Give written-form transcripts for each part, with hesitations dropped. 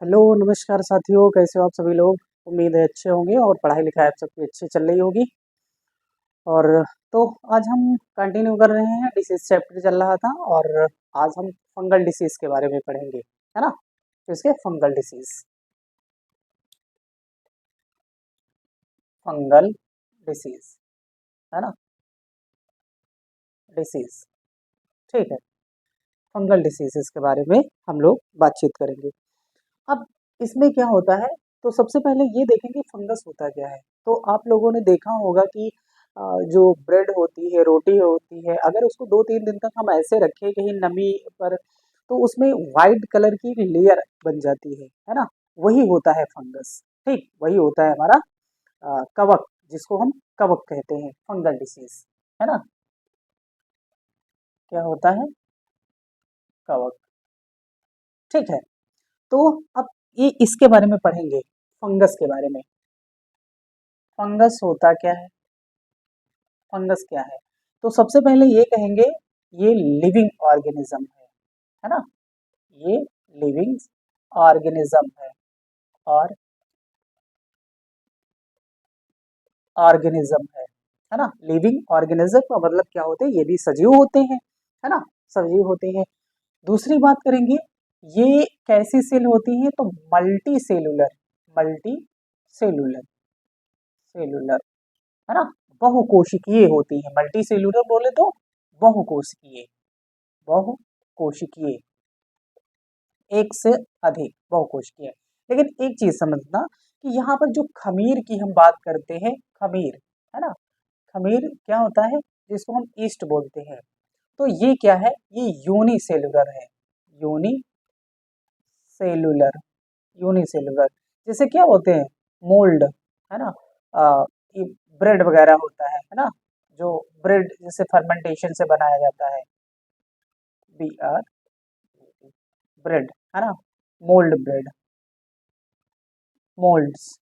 Hello नमस्कार साथियों, कैसे हो आप सभी लोग। उम्मीद है अच्छे होंगे और पढ़ाई लिखाई आप सबकी अच्छी चल रही होगी। और तो आज हम कंटिन्यू कर रहे हैं, डिसीज चैप्टर चल रहा था और आज हम फंगल डिसीज के बारे में पढ़ेंगे, है ना। तो इसके फंगल डिसीज, है ना, डिसीज, ठीक है। फंगल डिसीजेस के बारे में हम लोग बातचीत करेंगे। अब इसमें क्या होता है, तो सबसे पहले ये देखेंगे फंगस होता क्या है। तो आप लोगों ने देखा होगा कि जो ब्रेड होती है, रोटी होती है, अगर उसको 2-3 दिन तक हम ऐसे रखें कहीं नमी पर, तो उसमें वाइट कलर की एक लेयर बन जाती है ना। वही होता है फंगस। ठीक, वही होता है हमारा कवक, जिसको हम कवक कहते हैं, फंगल डिसीज, है ना। क्या होता है, कवक, ठीक है। तो अब ये इसके बारे में पढ़ेंगे, फंगस के बारे में। फंगस होता क्या है, फंगस क्या है। तो सबसे पहले ये कहेंगे, ये लिविंग ऑर्गेनिज्म है ना। ये लिविंग ऑर्गेनिज्म और ऑर्गेनिज्म है ना। लिविंग ऑर्गेनिज्म का मतलब क्या होते हैं, ये भी सजीव होते हैं, है ना, सजीव होते हैं। दूसरी बात करेंगे, ये कैसी सेल होती हैं, तो multi cellular, multi cellular, cellular, है ना, बहुकोशिकीय होती है। मल्टी सेलुलर बोले तो बहुकोशिकीय, बहुकोशिकीय, एक से अधिक बहुकोशिकीय। लेकिन एक चीज समझना कि यहाँ पर जो खमीर की हम बात करते हैं, खमीर, है ना, खमीर क्या होता है, जिसको हम ईस्ट बोलते हैं। तो ये क्या है, ये यूनिसेलुलर है, यूनिसेलुलर, यूनिसेलुलर। जैसे क्या होते हैं, मोल्ड, है ना, ये ब्रेड वगैरह होता है ना, जो ब्रेड जैसे फर्मेंटेशन से बनाया जाता है, बी आर, ब्रेड, है ना, मोल्ड ब्रेड, मोल्ड्स,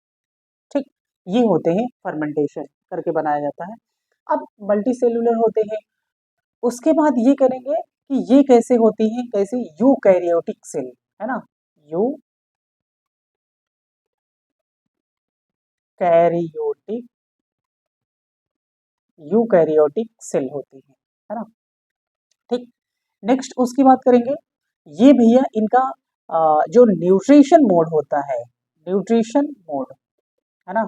ठीक, ये होते हैं फर्मेंटेशन करके बनाया जाता है। अब मल्टी सेलुलर होते हैं। उसके बाद ये करेंगे कि ये कैसे होती हैं, कैसे, यूकैरियोटिक सेल, है ना, यूकैरियोटिक, यूकैरियोटिक सेल होती है ना, ठीक। नेक्स्ट उसकी बात करेंगे, ये भैया इनका जो न्यूट्रिशन मोड होता है, न्यूट्रिशन मोड, है ना,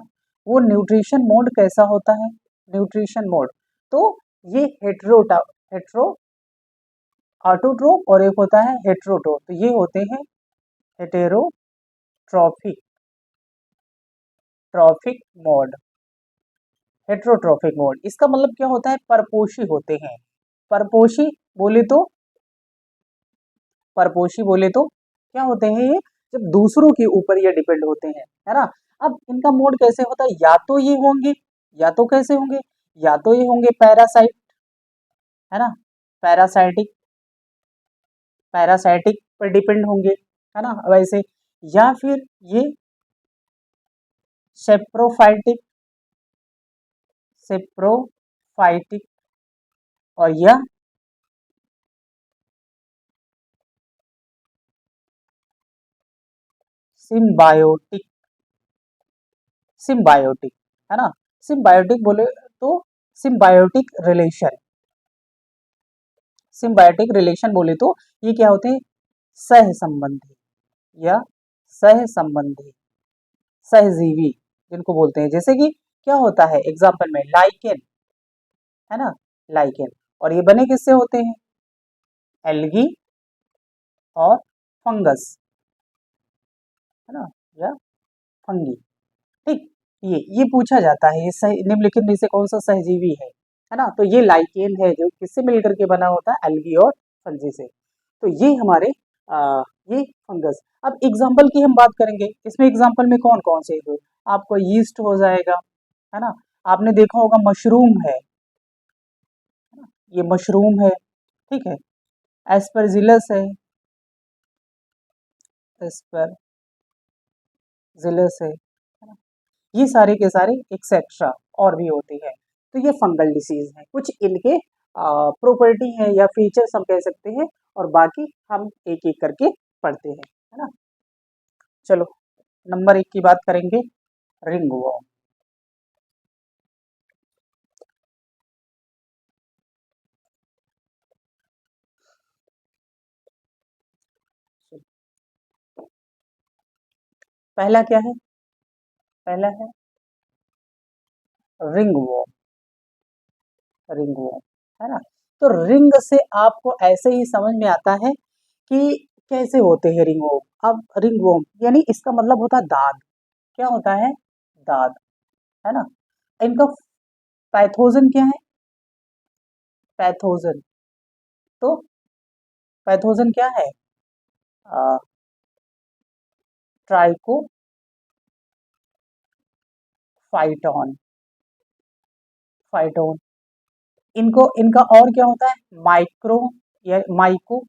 वो न्यूट्रिशन मोड कैसा होता है, न्यूट्रिशन मोड, तो ये हेट्रो ऑटोट्रोप और एक होता है हेट्रोट्रोप। तो ये होते हैं heterotrophic, trophic mode, heterotrophic mode. इसका मतलब क्या होता है, परपोषी होते हैं। परपोषी बोले तो, परपोषी बोले तो क्या होते हैं ये, जब दूसरों के ऊपर ये डिपेंड होते हैं, है ना। अब इनका मोड कैसे होता है, या तो ये होंगे, या तो कैसे होंगे, या तो ये होंगे पैरासाइट, है ना, पैरासाइटिक, पैरासाइटिक पर डिपेंड होंगे, है ना वैसे, या फिर ये सेप्रोफाइटिक, सेप्रोफाइटिक, और यह सिम्बायोटिक, सिम्बायोटिक, है ना। सिम्बायोटिक बोले तो सिम्बायोटिक रिलेशन, सिम्बायोटिक रिलेशन बोले तो ये क्या होते हैं, सह संबंधी या सह संबंधी, सहजीवी जिनको बोलते हैं। जैसे कि क्या होता है, एग्जाम्पल में लाइकेन, है ना, लाइकेन, और ये बने किससे होते हैं, एल्गी और फंगस, है ना, या फंगी, ठीक। ये पूछा जाता है, ये सही निम्नलिखित में से कौन सा सहजीवी है ना। तो ये लाइकेन है, जो किससे मिलकर के बना होता है, एल्गी और फंगी से। तो ये हमारे ये फंगस। अब एग्जाम्पल की हम बात करेंगे, इसमें एग्जाम्पल में कौन कौन से हो, आपको यीस्ट हो जाएगा, है ना, आपने देखा होगा मशरूम है, ये मशरूम है, ठीक है, एस्परजिलस है, एस्परजिलस है ना? ये सारे के सारे एक्सेट्रा और भी होते हैं। तो ये फंगल डिसीज है, कुछ इनके प्रॉपर्टी है या फीचर्स हम कह सकते हैं, और बाकी हम एक एक करके पढ़ते हैं, है ना। चलो नंबर 1 की बात करेंगे, रिंगवॉर्म। पहला क्या है? पहला है रिंगवॉर्म, रिंगवॉर्म, है ना? तो रिंग से आपको ऐसे ही समझ में आता है कि कैसे होते हैं रिंगवॉर्म। अब रिंगवॉर्म यानी इसका मतलब होता है दाद। क्या होता है? दाद, है ना? इनका पैथोजन क्या है? पैथोजन, तो पैथोजन क्या है? Tricho phyton, phyton. इनको इनका और क्या होता है? माइक्रो या माइको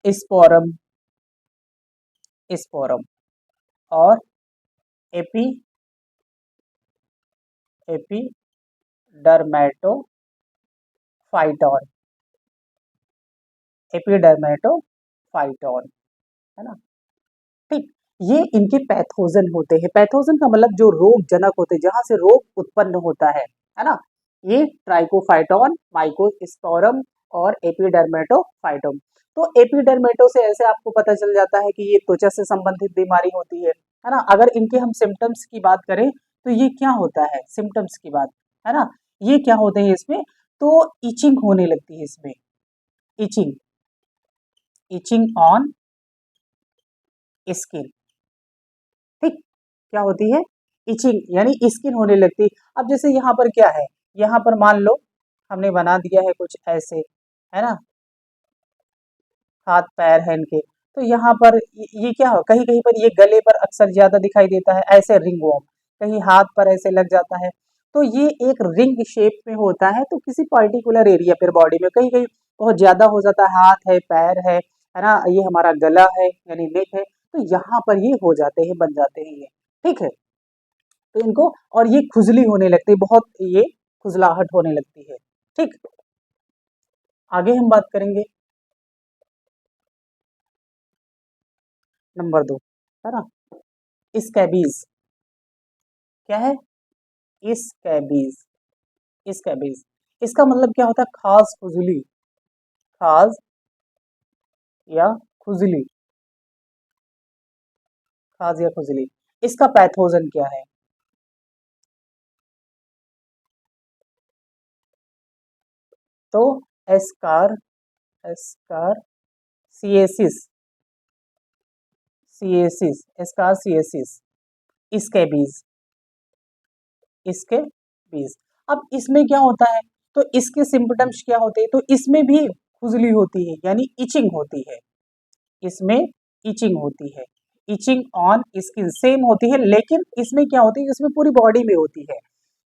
स्पोरम, स्पोरम, और एपी एपिडर्मेटो फाइटोन, एपिडर्मेटो फाइटोन, है ना? ठीक, ये इनके पैथोजन होते हैं। पैथोजन का मतलब जो रोग जनक होते हैं, जहां से रोग उत्पन्न होता है ना? ये ट्राइकोफाइटोन, माइकोस्पोरम और एपिडर्मेटोफाइटोम। तो एपिडर्मेटो से ऐसे आपको पता चल जाता है कि ये त्वचा से संबंधित बीमारी होती है ना? अगर इनके हम सिम्टम्स की बात करें तो ये क्या होता है? सिम्टम्स की बात, है ना? ये क्या होते हैं इसमें? तो इचिंग होने लगती है इसमें, इचिंग, इचिंग ऑन स्किन। ठीक, क्या होती है? इचिंग यानी स्किन होने लगती। अब जैसे यहाँ पर क्या है? यहाँ पर मान लो हमने बना दिया है कुछ ऐसे, है ना? हाथ पैर है इनके, तो यहाँ पर ये क्या हो, कहीं कहीं पर ये गले पर अक्सर ज्यादा दिखाई देता है, ऐसे रिंगवॉर्म। कहीं हाथ पर ऐसे लग जाता है, तो ये एक रिंग शेप में होता है। तो किसी पर्टिकुलर एरिया पर बॉडी में कहीं कहीं बहुत ज्यादा हो जाता है, हाथ है, पैर है ना? ये हमारा गला है यानी नेक है, तो यहाँ पर ये हो जाते हैं, बन जाते हैं ये। ठीक है, तो इनको, और ये खुजली होने लगती है बहुत, ये खुजलाहट होने लगती है। ठीक, आगे हम बात करेंगे नंबर 2, है ना? स्कैबीज। क्या है? स्कैबीज, स्कैबीज, इसका मतलब क्या होता है? खास खुजली, खास या खुजली, खाज या खुजली। इसका पैथोजन क्या है? तो एस्कार, एस्कार सिएसिस, सिएसिस, एस्कार सिएसिस, स्कैबीज, इसके बीज। अब इसमें क्या होता है? तो इसके सिम्पटम्स क्या होते हैं? तो इसमें भी खुजली होती है यानी इचिंग होती है, इसमें इचिंग होती है, इचिंग ऑन स्किन सेम होती है, लेकिन इसमें क्या होती है? इसमें पूरी बॉडी में होती है।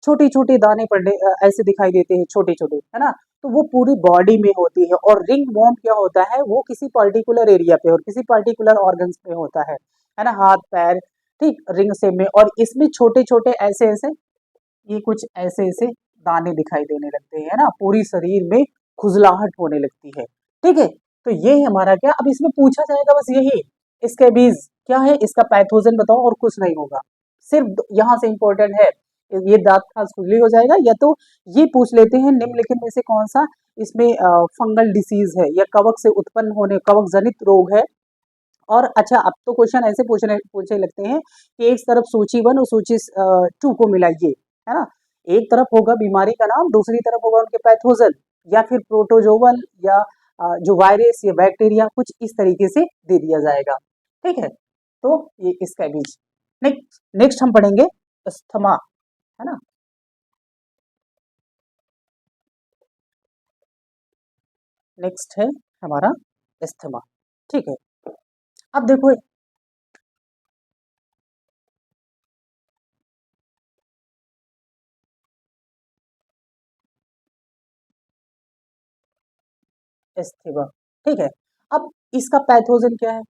छोटे छोटे दाने पड़ने ऐसे दिखाई देते हैं, छोटे छोटे, है ना? तो वो पूरी बॉडी में होती है। और रिंग वॉर्म क्या होता है? वो किसी पर्टिकुलर एरिया पे और किसी पर्टिकुलर ऑर्गन्स पे होता है ना? हाथ पैर, ठीक, रिंग से में। और इसमें छोटे छोटे ऐसे ऐसे, ये कुछ ऐसे ऐसे दाने दिखाई देने लगते हैं, है ना? पूरी शरीर में खुजलाहट होने लगती है। ठीक है, तो ये हमारा क्या, अब इसमें पूछा जाएगा बस यही, इसके बीज क्या है, इसका पैथोजन बताओ, और कुछ नहीं होगा। सिर्फ यहाँ से इंपॉर्टेंट है, ये दांत खास खुजली हो जाएगा, या तो ये पूछ लेते हैं निम्नलिखित में से कौन सा इसमें फंगल डिसीज है या कवक से उत्पन्न होने, कवक जनित रोग है। और अच्छा, अब तो क्वेश्चन ऐसे पूछने लगते हैं कि एक तरफ सूची 1 और सूची 2 को मिलाइए, है ना? एक तरफ होगा बीमारी का नाम, दूसरी तरफ होगा उनके पैथोजन, या फिर प्रोटोजोवल, या जो वायरस या बैक्टीरिया, कुछ इस तरीके से दे दिया जाएगा। ठीक है, तो ये इसका बीज। नेक्स्ट नेक्स्ट हम पढ़ेंगे अस्थमा, है ना? नेक्स्ट है हमारा अस्थमा। ठीक है, अब देखो, अस्थमा, ठीक है। अब इसका पैथोजन क्या है?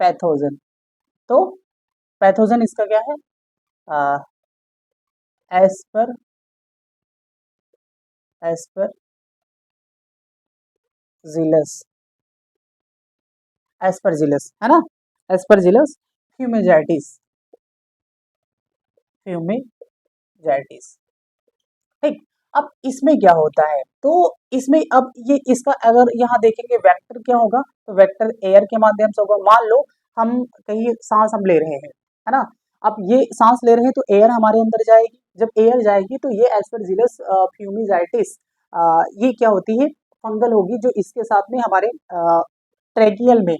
पैथोजन, तो पैथोजन इसका क्या है? As per, as per Aspergillus, Aspergillus है ना, एस्परजिलस फ्यूमेजाइटिस, फ्यूमेजाइटिस। ठीक। अब इसमें क्या होता है, तो इसमें अब ये इसका अगर यहाँ देखेंगे वेक्टर क्या होगा, तो वेक्टर एयर के माध्यम से होगा। मान लो हम कहीं सांस हम ले रहे हैं, है ना, अब ये सांस ले रहे हैं तो एयर हमारे अंदर जाएगी, जब एयर जाएगी तो ये एस्परजिलस फ्यूमिजाइटिस ये क्या होती है, फंगल होगी, जो इसके साथ में हमारे ट्रेकियल में,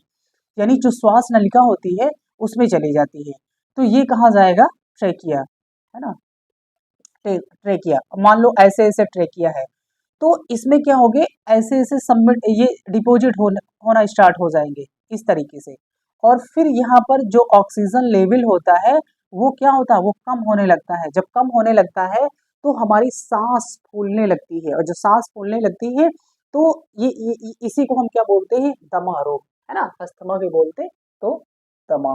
यानी जो श्वास नलिका होती है उसमें चली जाती है, तो ये कहाँ जाएगा, ट्रेकिया, है ना, ट्रेकिया। मान लो ऐसे ऐसे ट्रेकिया है, तो इसमें क्या होगे, ऐसे ऐसे सबमिट ये डिपॉजिट होना स्टार्ट हो जाएंगे इस तरीके से, और फिर यहाँ पर जो ऑक्सीजन लेवल होता है वो क्या होता है, वो कम होने लगता है। जब कम होने लगता है तो हमारी सांस फूलने लगती है, और जो सांस फूलने लगती है तो इसी को हम क्या बोलते हैं, दमा रोग, है ना, अस्थमा के बोलते तो दमा,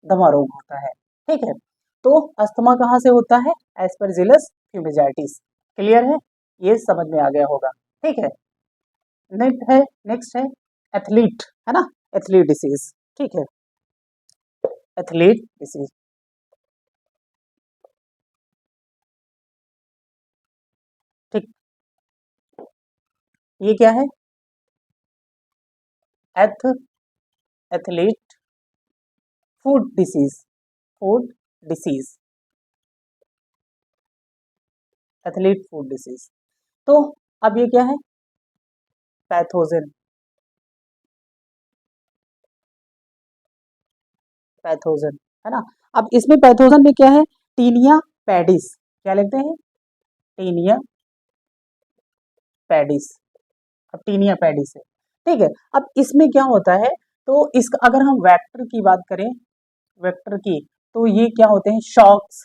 दमा रोग होता है। ठीक है, तो अस्थमा कहाँ से होता है, एस्परजिलस फ्यूमिजाइटिस। क्लियर है, ये समझ में आ गया होगा। ठीक है, नेक्स्ट है एथलीट, है ना, एथलीट डिसीज। ठीक है, एथलीट डिसीज। ठीक, ये क्या है, एथ athlete food disease, food disease, athlete food disease. तो अब ये क्या है, पैथोजन, पैथोजन, है ना। अब इसमें पैथोजन में क्या है, टीनिया पैडिस, क्या लिखते हैं, टीनिया पैडिस, अब टीनिया पैडिस है। ठीक है, अब इसमें क्या होता है, तो इसका अगर हम वेक्टर की बात करें, वेक्टर की, तो ये क्या होते हैं, शॉक्स,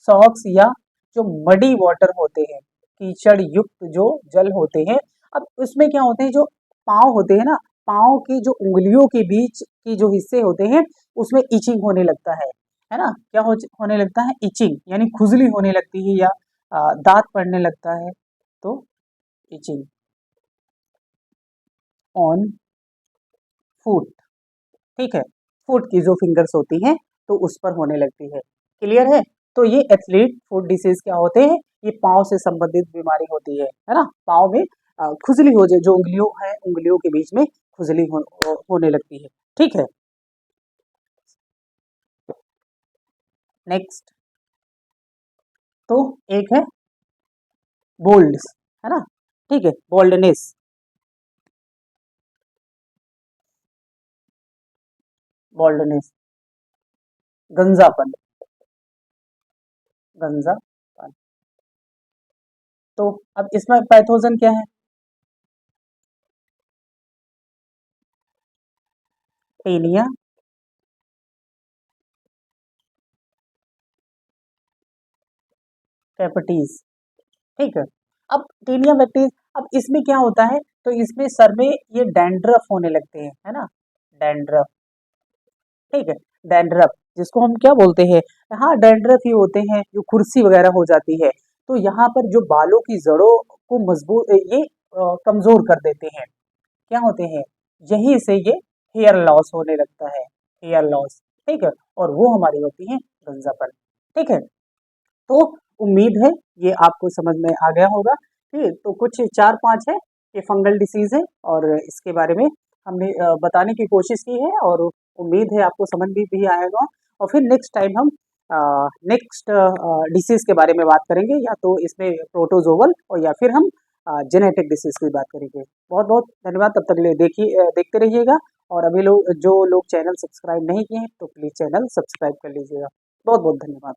सॉक्स या जो मडी वाटर होते हैं, कीचड़ युक्त जो जल होते हैं। अब उसमें क्या होते हैं, जो पाँव होते हैं ना, पाँव की जो उंगलियों के बीच की जो हिस्से होते हैं उसमें इचिंग होने लगता है ना, क्या होने लगता है, इचिंग, यानी खुजली होने लगती है, या दांत पड़ने लगता है, तो इचिंग ऑन फुट। ठीक है, फुट की जो फिंगर्स होती हैं तो उस पर होने लगती है। क्लियर है, तो ये एथलीट फुट डिसीज क्या होते हैं, ये पाँव से संबंधित बीमारी होती है ना, पाँव में खुजली हो जाए, जो उंगलियों है उंगलियों के बीच में खुजली होने लगती है। ठीक है, नेक्स्ट, तो एक है बोल्ड, है ना, ठीक है, बोल्डनेस, बोल्डनेस, गंजापन, गंजापन। तो अब इसमें पैथोजन क्या है, टेनिया कैपिटीज। ठीक है, अब टेनिया बैक्टीज, अब इसमें क्या होता है, तो इसमें सर में ये डैंड्रफ होने लगते हैं, है ना, डैंड्रफ। ठीक है, डैंड्रफ, जिसको हम क्या बोलते हैं, हाँ डैंड्रफ ही होते हैं, जो कुर्सी वगैरह हो जाती है, तो यहाँ पर जो बालों की जड़ों को मजबूत ये कमजोर कर देते हैं, क्या होते हैं, यहीं से ये हेयर लॉस होने लगता है, हेयर लॉस। ठीक है, और वो हमारी होती है गंजापन। ठीक है, तो उम्मीद है ये आपको समझ में आ गया होगा। ठीक है, तो कुछ 4-5 है, ये फंगल डिसीज है, और इसके बारे में हमने बताने की कोशिश की है, और उम्मीद है आपको समझ भी आएगा। और फिर नेक्स्ट टाइम हम नेक्स्ट डिसीज के बारे में बात करेंगे, या तो इसमें प्रोटोजोवल, और या फिर हम जेनेटिक डिसीज की बात करेंगे। बहुत बहुत धन्यवाद, तब तक के लिए देखते रहिएगा, और अभी जो लोग चैनल सब्सक्राइब नहीं किए हैं तो प्लीज़ चैनल सब्सक्राइब कर लीजिएगा। बहुत बहुत धन्यवाद।